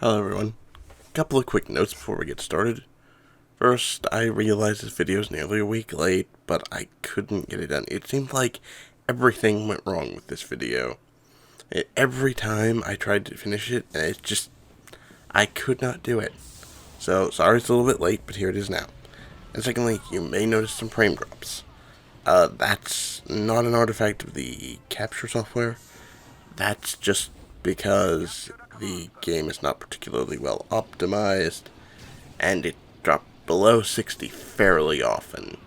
Hello everyone. Couple of quick notes before we get started. First, I realized this video is nearly a week late, but I couldn't get it done. It seemed like everything went wrong with this video. Every time I tried to finish it, and I could not do it. So, sorry it's a little bit late, but here it is now. And secondly, you may notice some frame drops. That's not an artifact of the capture software. That's just because the game is not particularly well optimized, and it dropped below 60 fairly often.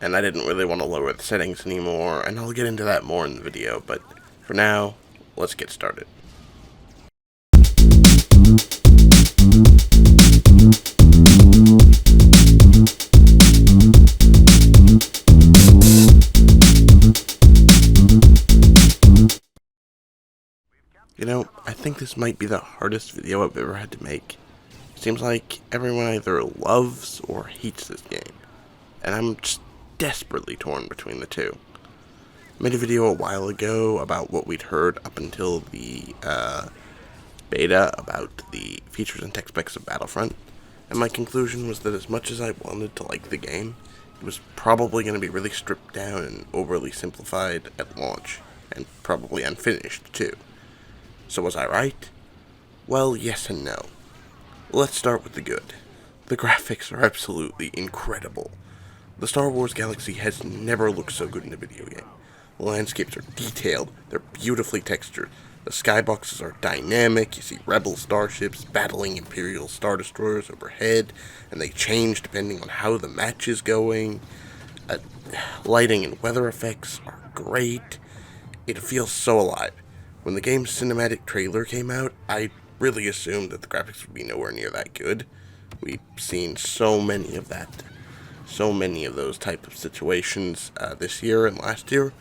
And I didn't really want to lower the settings anymore, and I'll get into that more in the video, but for now, let's get started. You know, I think this might be the hardest video I've ever had to make. Seems like everyone either loves or hates this game, and I'm just desperately torn between the two. I made a video a while ago about what we'd heard up until the beta about the features and tech specs of Battlefront, and my conclusion was that as much as I wanted to like the game, it was probably going to be really stripped down and overly simplified at launch, and probably unfinished too. So was I right? Well, yes and no. Let's start with the good. The graphics are absolutely incredible. The Star Wars galaxy has never looked so good in a video game. The landscapes are detailed, they're beautifully textured, the skyboxes are dynamic, you see rebel starships battling Imperial Star Destroyers overhead, and they change depending on how the match is going. Lighting and weather effects are great. It feels so alive. When the game's cinematic trailer came out, I really assumed that the graphics would be nowhere near that good. We've seen so many of those type of situations this year and last year,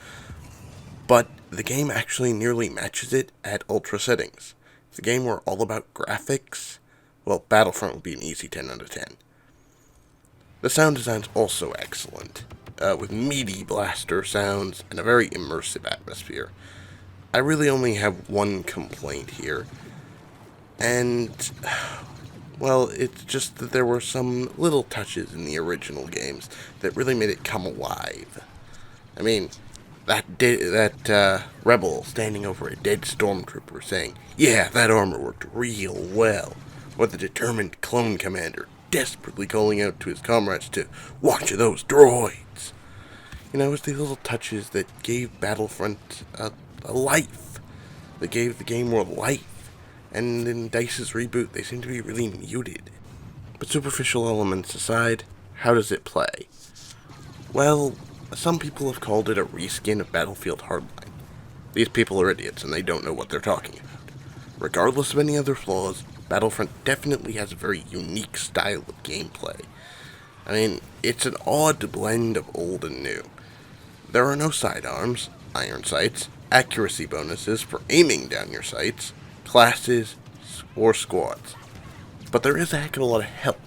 but the game actually nearly matches it at ultra settings. If the game were all about graphics, well, Battlefront would be an easy 10 out of 10. The sound design's also excellent, with meaty blaster sounds and a very immersive atmosphere. I really only have one complaint here, and, well, it's just that there were some little touches in the original games that really made it come alive. I mean, that rebel standing over a dead stormtrooper saying, "Yeah, that armor worked real well," or the determined clone commander desperately calling out to his comrades to watch those droids. You know, it was these little touches that gave Battlefront a life, that gave the game more life, and in DICE's reboot they seem to be really muted. But superficial elements aside, how does it play? Well, some people have called it a reskin of Battlefield Hardline. These people are idiots and they don't know what they're talking about. Regardless of any other flaws, Battlefront definitely has a very unique style of gameplay. I mean, it's an odd blend of old and new. There are no sidearms, iron sights, accuracy bonuses for aiming down your sights, classes, or squads. But there is a heck of a lot of health.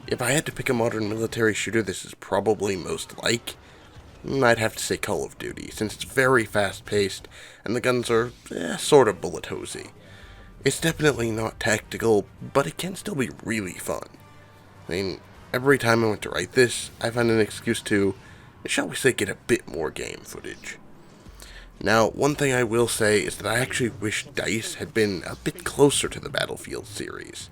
If I had to pick a modern military shooter this is probably most like, I'd have to say Call of Duty, since it's very fast-paced, and the guns are sort of bullet-hosey. It's definitely not tactical, but it can still be really fun. I mean, every time I went to write this, I found an excuse to, shall we say, get a bit more game footage. Now, one thing I will say is that I actually wish DICE had been a bit closer to the Battlefield series.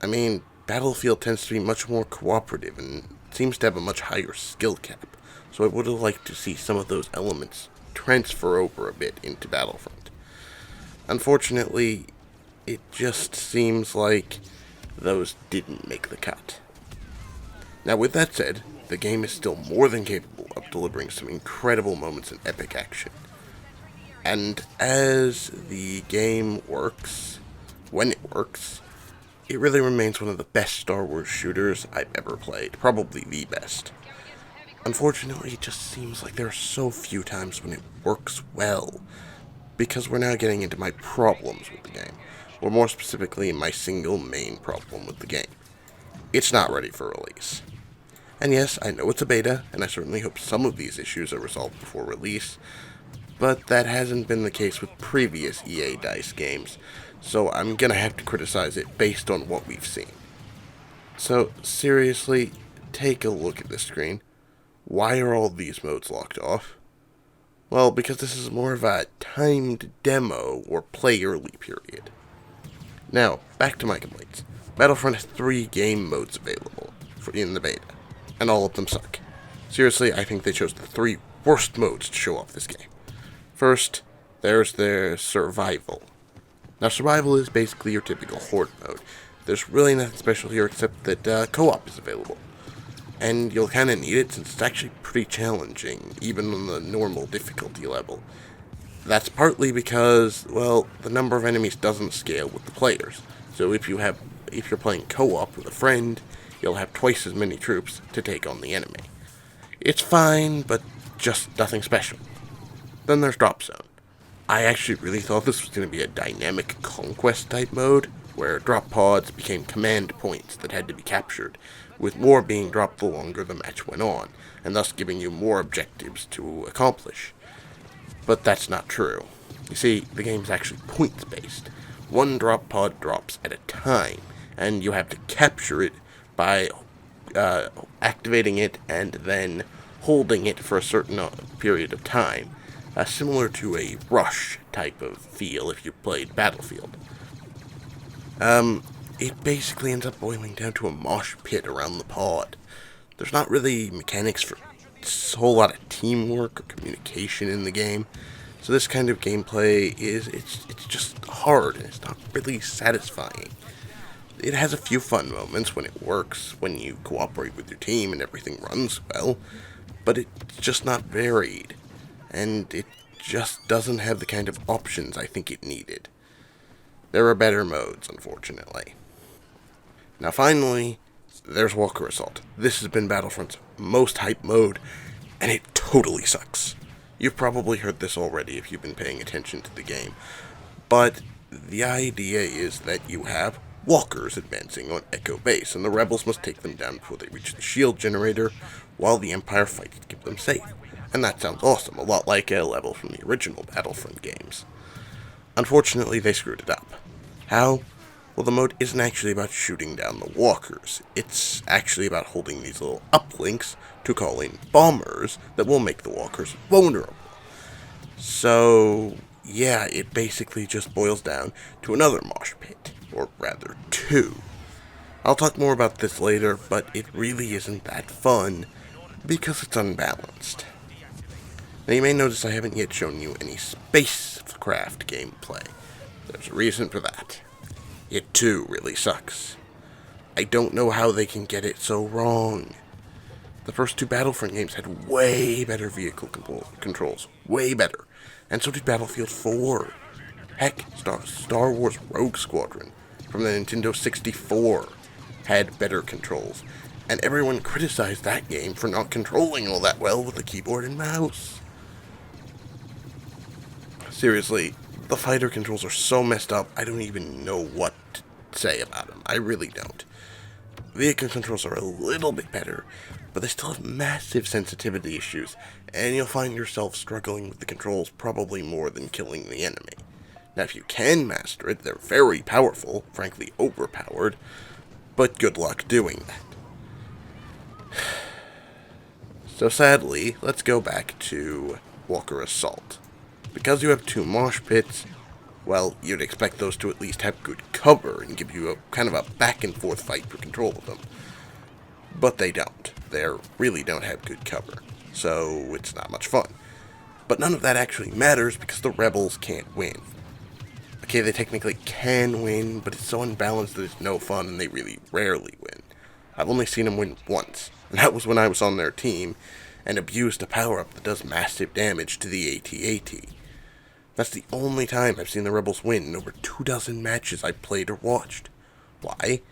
I mean, Battlefield tends to be much more cooperative and seems to have a much higher skill cap, so I would have liked to see some of those elements transfer over a bit into Battlefront. Unfortunately, it just seems like those didn't make the cut. Now, with that said, the game is still more than capable of delivering some incredible moments in epic action. And as the game works, when it works, it really remains one of the best Star Wars shooters I've ever played, probably the best. Unfortunately, it just seems like there are so few times when it works well, because we're now getting into my problems with the game, or more specifically, my single main problem with the game. It's not ready for release. And yes, I know it's a beta, and I certainly hope some of these issues are resolved before release, but that hasn't been the case with previous EA DICE games, so I'm gonna have to criticize it based on what we've seen. So, seriously, take a look at this screen. Why are all these modes locked off? Well, because this is more of a timed demo or play early period. Now, back to my complaints. Battlefront has 3 game modes available in the beta, and all of them suck. Seriously, I think they chose the 3 worst modes to show off this game. First, there's their survival. Now, survival is basically your typical horde mode. There's really nothing special here except that co-op is available. And you'll kind of need it since it's actually pretty challenging, even on the normal difficulty level. That's partly because, well, the number of enemies doesn't scale with the players. So if you're playing co-op with a friend, you'll have twice as many troops to take on the enemy. It's fine, but just nothing special. Then there's Drop Zone. I actually really thought this was going to be a dynamic conquest type mode, where drop pods became command points that had to be captured, with more being dropped the longer the match went on, and thus giving you more objectives to accomplish. But that's not true. You see, the game's actually points-based. 1 drop pod drops at a time, and you have to capture it by activating it and then holding it for a certain period of time. Similar to a rush type of feel if you played Battlefield. It basically ends up boiling down to a mosh pit around the pod. There's not really mechanics for a whole lot of teamwork or communication in the game. So this kind of gameplay it's just hard and it's not really satisfying. It has a few fun moments when it works, when you cooperate with your team and everything runs well, but it's just not varied. And it just doesn't have the kind of options I think it needed. There are better modes, unfortunately. Now finally, there's Walker Assault. This has been Battlefront's most hyped mode, and it totally sucks. You've probably heard this already if you've been paying attention to the game, but the idea is that you have walkers advancing on Echo Base, and the rebels must take them down before they reach the shield generator, while the Empire fights to keep them safe. And that sounds awesome, a lot like a level from the original Battlefront games. Unfortunately, they screwed it up. How? Well, the mode isn't actually about shooting down the walkers. It's actually about holding these little uplinks to call in bombers that will make the walkers vulnerable. So, yeah, it basically just boils down to another mosh pit, or rather 2. I'll talk more about this later, but it really isn't that fun because it's unbalanced. Now you may notice I haven't yet shown you any spacecraft gameplay. There's a reason for that. It too really sucks. I don't know how they can get it so wrong. The first 2 Battlefront games had way better vehicle controls. Way better. And so did Battlefield 4. Heck, Star Wars Rogue Squadron from the Nintendo 64 had better controls. And everyone criticized that game for not controlling all that well with a keyboard and mouse. Seriously, the fighter controls are so messed up, I don't even know what to say about them. I really don't. Vehicle controls are a little bit better, but they still have massive sensitivity issues, and you'll find yourself struggling with the controls probably more than killing the enemy. Now, if you can master it, they're very powerful, frankly overpowered, but good luck doing that. So sadly, let's go back to Walker Assault. Because you have 2 mosh pits, well, you'd expect those to at least have good cover and give you a kind of a back and forth fight for control of them. But they don't. They really don't have good cover, so it's not much fun. But none of that actually matters because the rebels can't win. Okay, they technically can win, but it's so unbalanced that it's no fun and they really rarely win. I've only seen them win once, and that was when I was on their team and abused a power-up that does massive damage to the AT-AT. That's the only time I've seen the rebels win in over 24 matches I've played or watched. Why?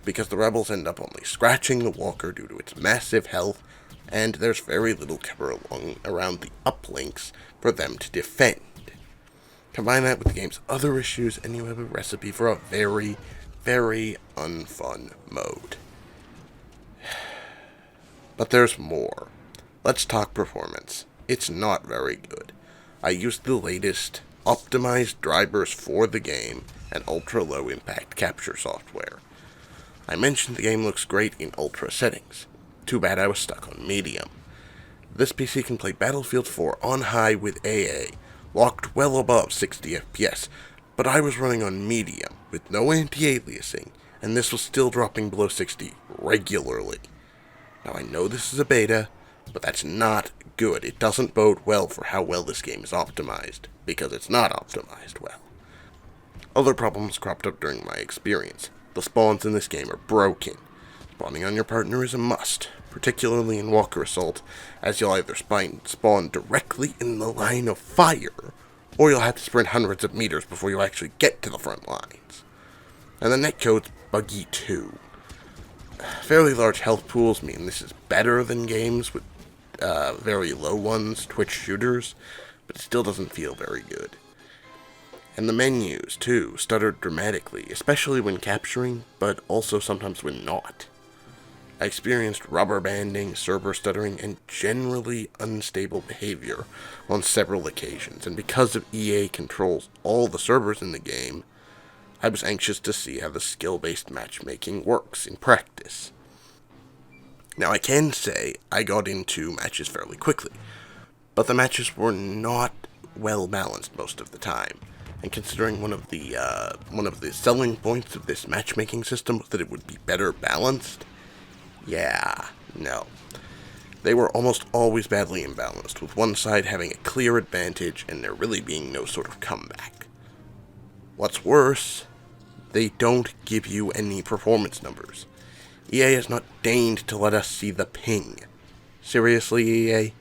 Because the rebels end up only scratching the walker due to its massive health, and there's very little cover around the uplinks for them to defend. Combine that with the game's other issues, and you have a recipe for a very, very unfun mode. But there's more. Let's talk performance. It's not very good. I used the latest optimized drivers for the game, and ultra-low impact capture software. I mentioned the game looks great in ultra settings. Too bad I was stuck on medium. This PC can play Battlefield 4 on high with AA, locked well above 60 FPS, but I was running on medium with no anti-aliasing, and this was still dropping below 60 regularly. Now I know this is a beta, but that's not good. It doesn't bode well for how well this game is optimized, because it's not optimized well. Other problems cropped up during my experience. The spawns in this game are broken. Spawning on your partner is a must, particularly in Walker Assault, as you'll either spawn directly in the line of fire, or you'll have to sprint hundreds of meters before you actually get to the front lines. And the netcode's buggy too. Fairly large health pools mean this is better than games with very low ones, Twitch shooters, but it still doesn't feel very good. And the menus, too, stuttered dramatically, especially when capturing, but also sometimes when not. I experienced rubber banding, server stuttering, and generally unstable behavior on several occasions, and because of EA controls all the servers in the game, I was anxious to see how the skill-based matchmaking works in practice. Now I can say I got into matches fairly quickly, but the matches were not well balanced most of the time. And considering one of the selling points of this matchmaking system was that it would be better balanced, no. They were almost always badly imbalanced, with one side having a clear advantage and there really being no sort of comeback. What's worse, they don't give you any performance numbers. EA has not deigned to let us see the ping. Seriously, EA?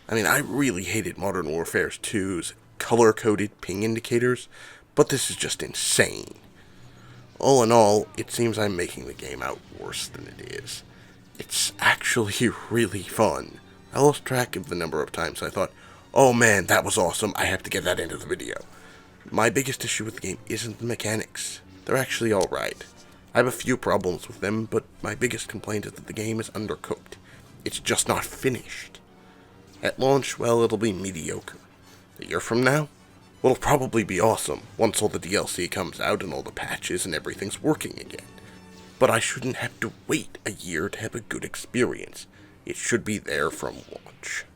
I mean, I really hated Modern Warfare 2's color-coded ping indicators, but this is just insane. All in all, it seems I'm making the game out worse than it is. It's actually really fun. I lost track of the number of times I thought, oh man, that was awesome, I have to get that into the video. My biggest issue with the game isn't the mechanics. They're actually alright. I have a few problems with them, but my biggest complaint is that the game is undercooked. It's just not finished. At launch, well, it'll be mediocre. A year from now, well, it'll probably be awesome once all the DLC comes out and all the patches and everything's working again. But I shouldn't have to wait a year to have a good experience. It should be there from launch.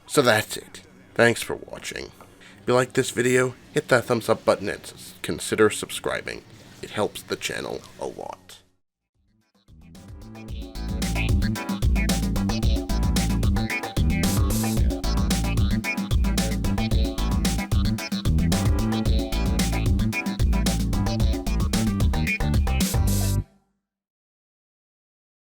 So that's it. Thanks for watching. If you like this video, hit that thumbs up button and consider subscribing. It helps the channel a lot.